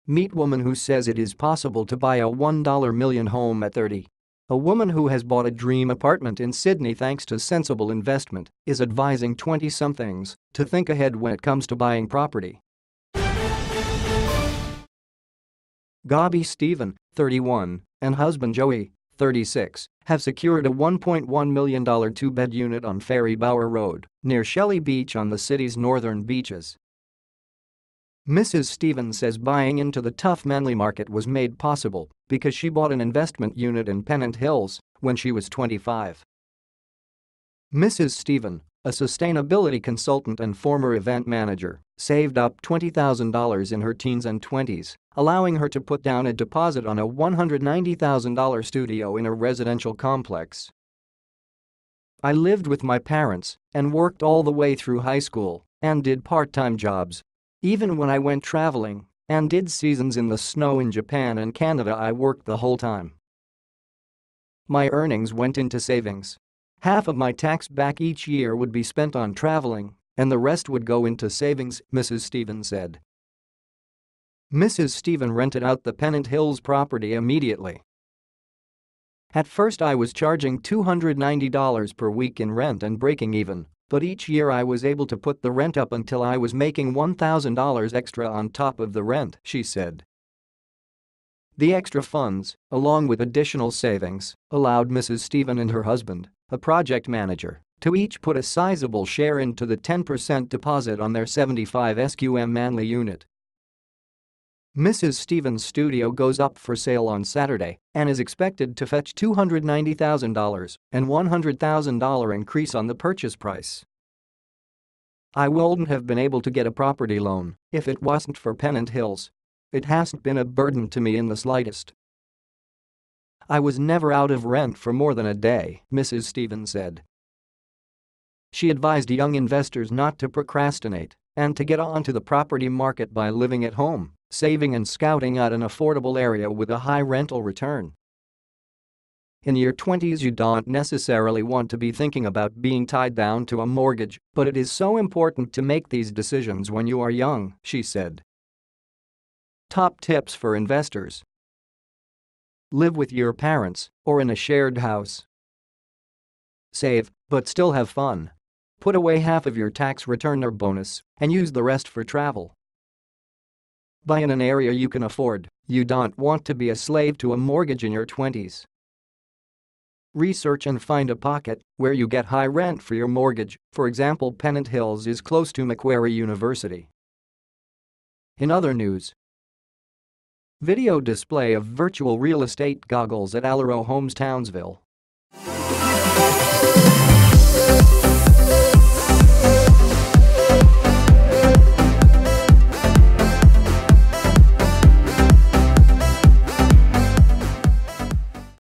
Meet woman who says it is possible to buy a $1 million home at 30. A woman who has bought a dream apartment in Sydney thanks to sensible investment is advising 20-somethings to think ahead when it comes to buying property. Gabi Stephen, 31, and husband Joey, 36, have secured a $1.1 million two-bed unit on Ferry Bower Road, near Shelly Beach on the city's northern beaches. Mrs. Stephen says buying into the tough Manly market was made possible because she bought an investment unit in Pennant Hills when she was 25. Mrs. Stephen, a sustainability consultant and former event manager, saved up $20,000 in her teens and 20s, allowing her to put down a deposit on a $190,000 studio in a residential complex. "I lived with my parents and worked all the way through high school and did part-time jobs. Even when I went traveling and did seasons in the snow in Japan and Canada, I worked the whole time. My earnings went into savings. Half of my tax back each year would be spent on traveling, and the rest would go into savings," Mrs. Stephen said. Mrs. Stephen rented out the Pennant Hills property immediately. "At first I was charging $290 per week in rent and breaking even, but each year I was able to put the rent up until I was making $1,000 extra on top of the rent," she said. The extra funds, along with additional savings, allowed Mrs. Stephen and her husband, a project manager, to each put a sizable share into the 10% deposit on their 75 SQM Manly unit. Mrs. Stephen's studio goes up for sale on Saturday and is expected to fetch $290,000 and $100,000 increase on the purchase price. "I wouldn't have been able to get a property loan if it wasn't for Pennant Hills. It hasn't been a burden to me in the slightest. I was never out of rent for more than a day," Mrs. Stephen said. She advised young investors not to procrastinate and to get onto the property market by living at home, saving and scouting out an affordable area with a high rental return. "In your 20s you don't necessarily want to be thinking about being tied down to a mortgage, but it is so important to make these decisions when you are young," she said. Top tips for investors: live with your parents or in a shared house. Save, but still have fun. Put away half of your tax return or bonus and use the rest for travel. Buy in an area you can afford. You don't want to be a slave to a mortgage in your 20s. Research and find a pocket where you get high rent for your mortgage. For example, Pennant Hills is close to Macquarie University. In other news, video display of virtual real estate goggles at Allero Homes Townsville.